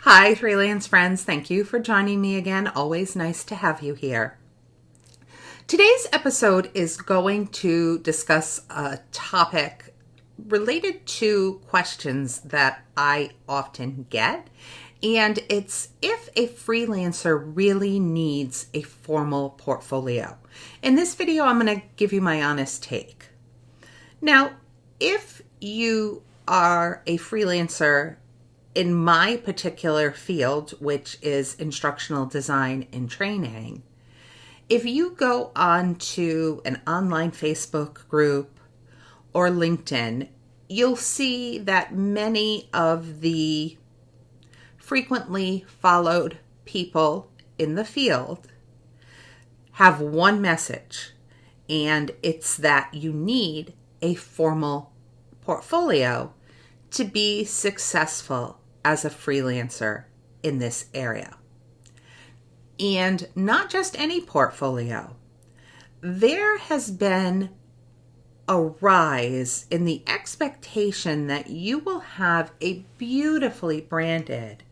Hi, freelance friends. Thank you for joining me again. Always nice to have you here. Today's episode is going to discuss a topic related to questions that I often get, and it's if a freelancer really needs a formal portfolio. In this video, I'm going to give you my honest take. Now, if you are a freelancer in my particular field, which is instructional design and training, if you go on to an online Facebook group or LinkedIn, you'll see that many of the frequently followed people in the field have one message, and it's that you need a formal portfolio to be successful as a freelancer in this area. And not just any portfolio. There has been a rise in the expectation that you will have a beautifully branded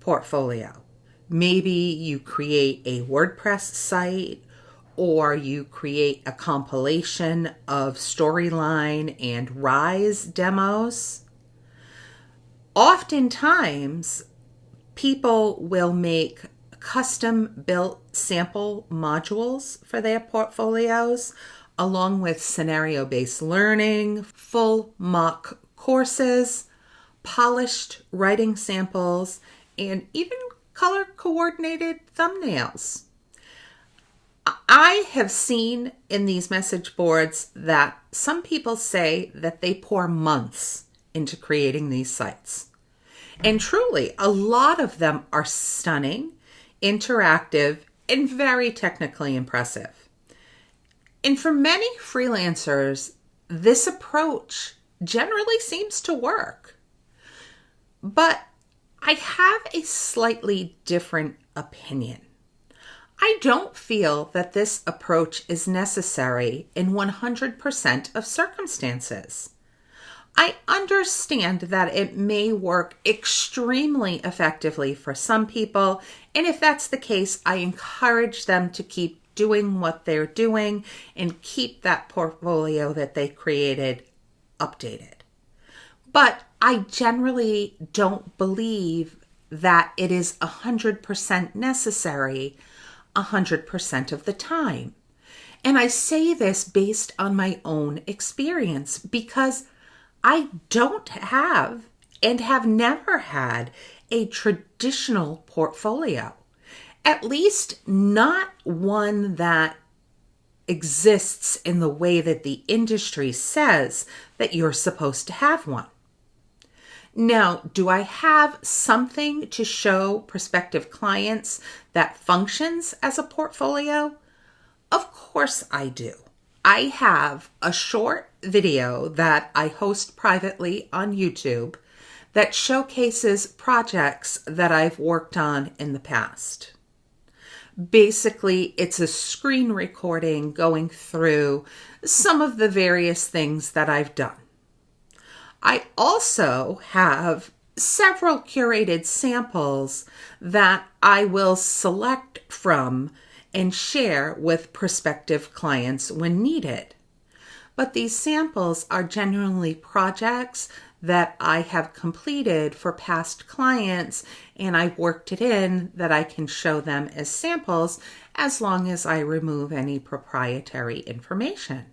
portfolio. Maybe you create a WordPress site, or you create a compilation of storyline and Rise demos. Oftentimes, people will make custom-built sample modules for their portfolios, along with scenario-based learning, full mock courses, polished writing samples, and even color-coordinated thumbnails. I have seen in these message boards that some people say that they pour months into creating these sites. And truly, a lot of them are stunning, interactive, and very technically impressive. And for many freelancers, this approach generally seems to work. But I have a slightly different opinion. I don't feel that this approach is necessary in 100% of circumstances. I understand that it may work extremely effectively for some people, and if that's the case, I encourage them to keep doing what they're doing and keep that portfolio that they created updated. But I generally don't believe that it is 100% necessary 100% of the time. And I say this based on my own experience because I don't have and have never had a traditional portfolio, at least not one that exists in the way that the industry says that you're supposed to have one. Now, do I have something to show prospective clients that functions as a portfolio? Of course I do. I have a short video that I host privately on YouTube that showcases projects that I've worked on in the past. Basically, it's a screen recording going through some of the various things that I've done. I also have several curated samples that I will select from and share with prospective clients when needed. But these samples are genuinely projects that I have completed for past clients, and I've worked it in that I can show them as samples as long as I remove any proprietary information.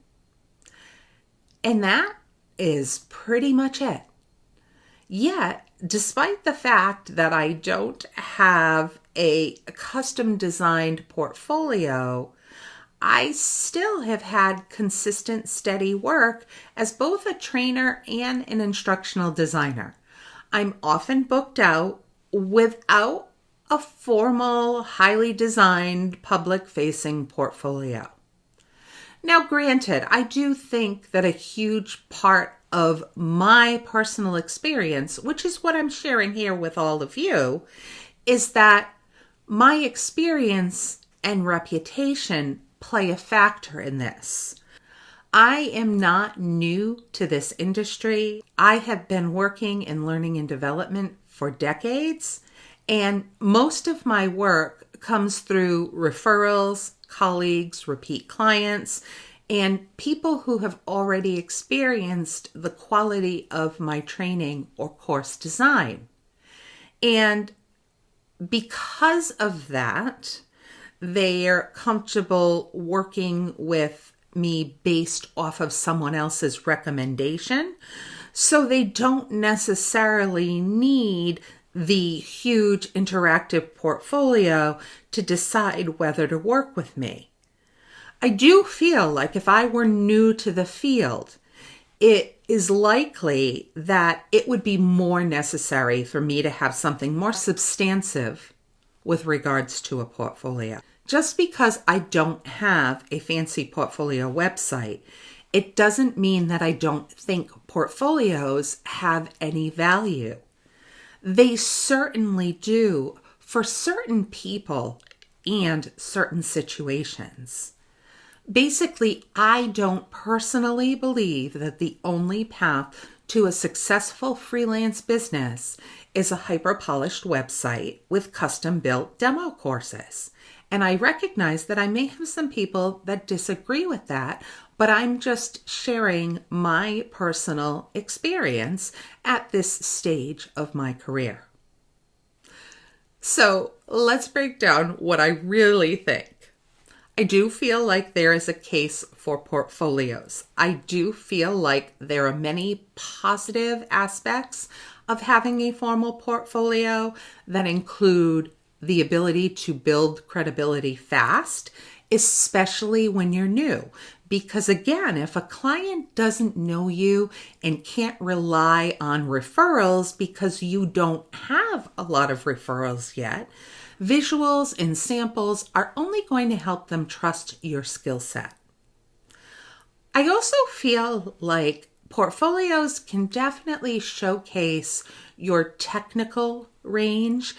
And that is pretty much it. Yet, despite the fact that I don't have a custom designed portfolio, I still have had consistent, steady work as both a trainer and an instructional designer. I'm often booked out without a formal, highly designed, public-facing portfolio. Now, granted, I do think that a huge part of my personal experience, which is what I'm sharing here with all of you, is that my experience and reputation play a factor in this. I am not new to this industry. I have been working in learning and development for decades, and most of my work comes through referrals, colleagues, repeat clients, and people who have already experienced the quality of my training or course design. And because of that, they're comfortable working with me based off of someone else's recommendation. So they don't necessarily need the huge interactive portfolio to decide whether to work with me. I do feel like if I were new to the field, it is likely that it would be more necessary for me to have something more substantive with regards to a portfolio. Just because I don't have a fancy portfolio website, it doesn't mean that I don't think portfolios have any value. They certainly do for certain people and certain situations. Basically, I don't personally believe that the only path to a successful freelance business is a hyper-polished website with custom-built demo courses. And I recognize that I may have some people that disagree with that, but I'm just sharing my personal experience at this stage of my career. So let's break down what I really think. I do feel like there is a case for portfolios. I do feel like there are many positive aspects of having a formal portfolio that include the ability to build credibility fast, especially when you're new. Because again, if a client doesn't know you and can't rely on referrals because you don't have a lot of referrals yet, visuals and samples are only going to help them trust your skill set. I also feel like portfolios can definitely showcase your technical range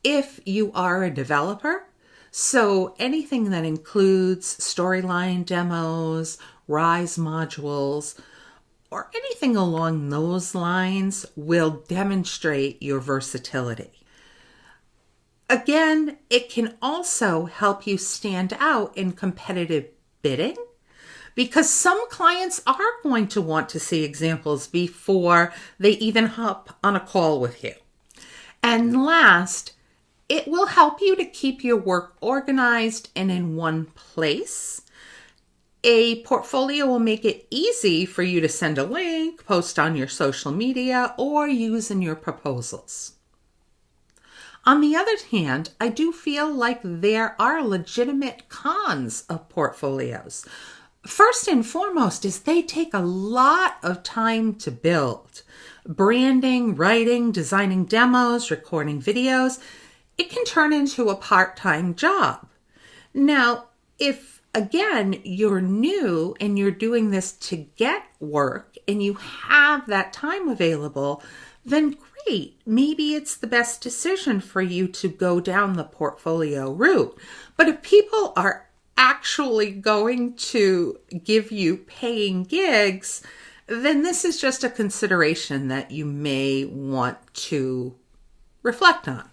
if you are a developer. So anything that includes storyline demos, Rise modules, or anything along those lines will demonstrate your versatility. Again, it can also help you stand out in competitive bidding because some clients are going to want to see examples before they even hop on a call with you. And last, it will help you to keep your work organized and in one place. A portfolio will make it easy for you to send a link, post on your social media, or use in your proposals. On the other hand, I do feel like there are legitimate cons of portfolios. First and foremost is they take a lot of time to build. Branding, writing, designing demos, recording videos, it can turn into a part-time job. Now, if again, you're new and you're doing this to get work and you have that time available, then great. Maybe it's the best decision for you to go down the portfolio route. But if people are actually going to give you paying gigs, then this is just a consideration that you may want to reflect on.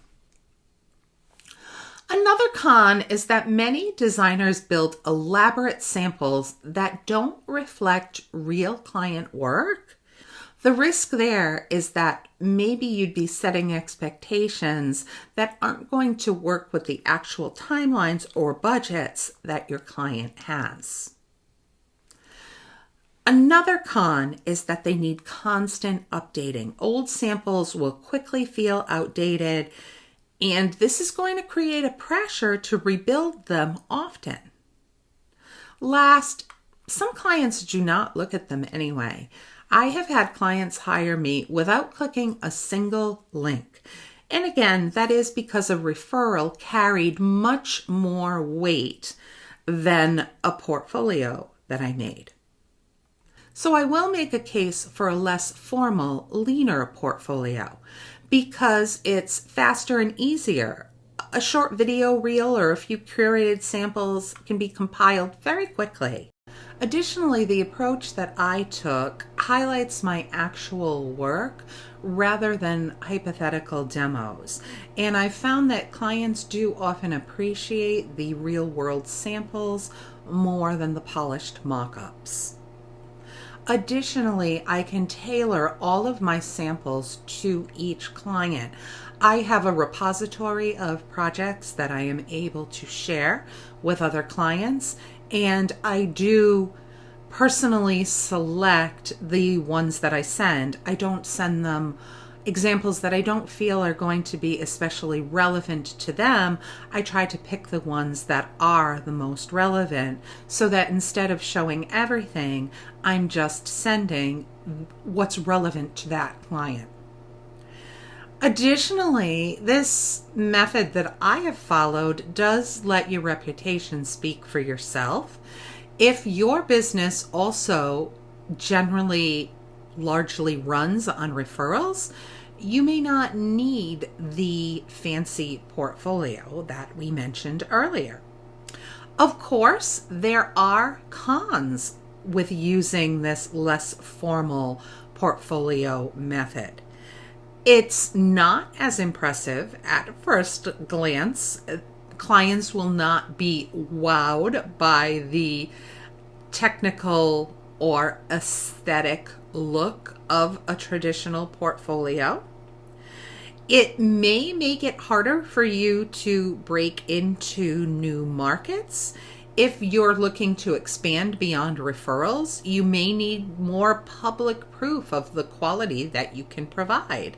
Another con is that many designers build elaborate samples that don't reflect real client work. The risk there is that maybe you'd be setting expectations that aren't going to work with the actual timelines or budgets that your client has. Another con is that they need constant updating. Old samples will quickly feel outdated, and this is going to create a pressure to rebuild them often. Last, some clients do not look at them anyway. I have had clients hire me without clicking a single link. And again, that is because a referral carried much more weight than a portfolio that I made. So I will make a case for a less formal, leaner portfolio because it's faster and easier. A short video reel or a few curated samples can be compiled very quickly. Additionally, the approach that I took highlights my actual work rather than hypothetical demos. And I found that clients do often appreciate the real world samples more than the polished mock-ups. Additionally, I can tailor all of my samples to each client. I have a repository of projects that I am able to share with other clients, and I do personally select the ones that I send. I don't send them examples that I don't feel are going to be especially relevant to them. I try to pick the ones that are the most relevant so that instead of showing everything, I'm just sending what's relevant to that client. Additionally, this method that I have followed does let your reputation speak for yourself. If your business also generally largely runs on referrals, you may not need the fancy portfolio that we mentioned earlier. Of course, there are cons with using this less formal portfolio method. It's not as impressive at first glance. Clients will not be wowed by the technical or aesthetic look of a traditional portfolio. It may make it harder for you to break into new markets. If you're looking to expand beyond referrals, you may need more public proof of the quality that you can provide.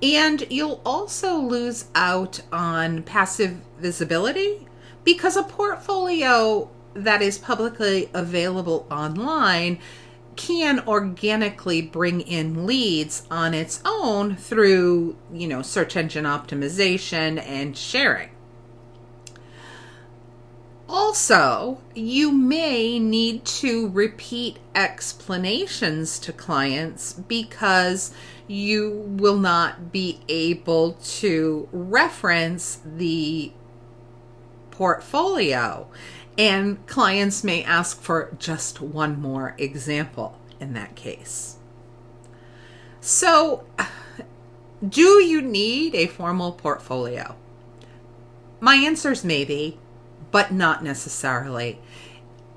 And you'll also lose out on passive visibility because a portfolio that is publicly available online can organically bring in leads on its own through, search engine optimization and sharing. Also, you may need to repeat explanations to clients because you will not be able to reference the portfolio, and clients may ask for just one more example in that case. So, do you need a formal portfolio? My answer is maybe, but not necessarily.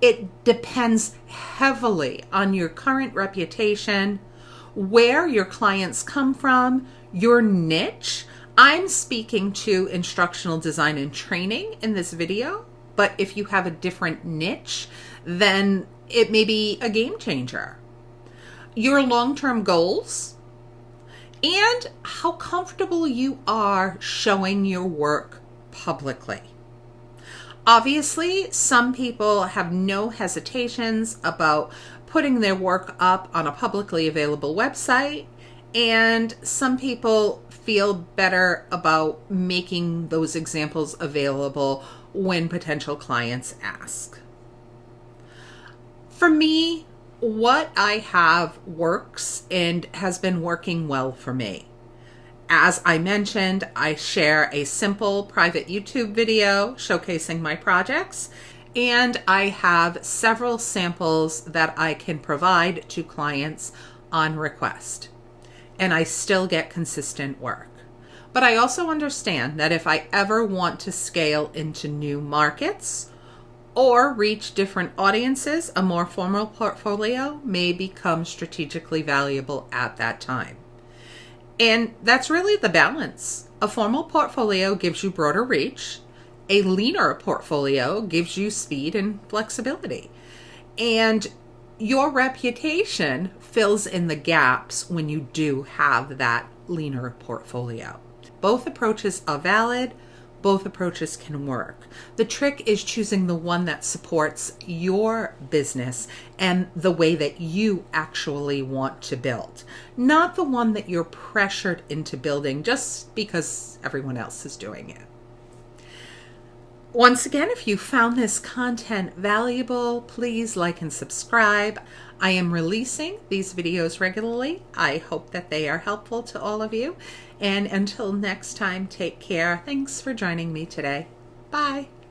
It depends heavily on your current reputation, where your clients come from, your niche. I'm speaking to instructional design and training in this video, but if you have a different niche, then it may be a game changer. Your long-term goals and how comfortable you are showing your work publicly. Obviously, some people have no hesitations about putting their work up on a publicly available website, and some people feel better about making those examples available when potential clients ask. For me, what I have works and has been working well for me. As I mentioned, I share a simple private YouTube video showcasing my projects, and I have several samples that I can provide to clients on request. And I still get consistent work. But I also understand that if I ever want to scale into new markets or reach different audiences, a more formal portfolio may become strategically valuable at that time. And that's really the balance. A formal portfolio gives you broader reach. A leaner portfolio gives you speed and flexibility. And your reputation fills in the gaps when you do have that leaner portfolio. Both approaches are valid. Both approaches can work. The trick is choosing the one that supports your business and the way that you actually want to build, not the one that you're pressured into building just because everyone else is doing it. Once again, if you found this content valuable, please like and subscribe. I am releasing these videos regularly. I hope that they are helpful to all of you. And until next time, take care. Thanks for joining me today. Bye.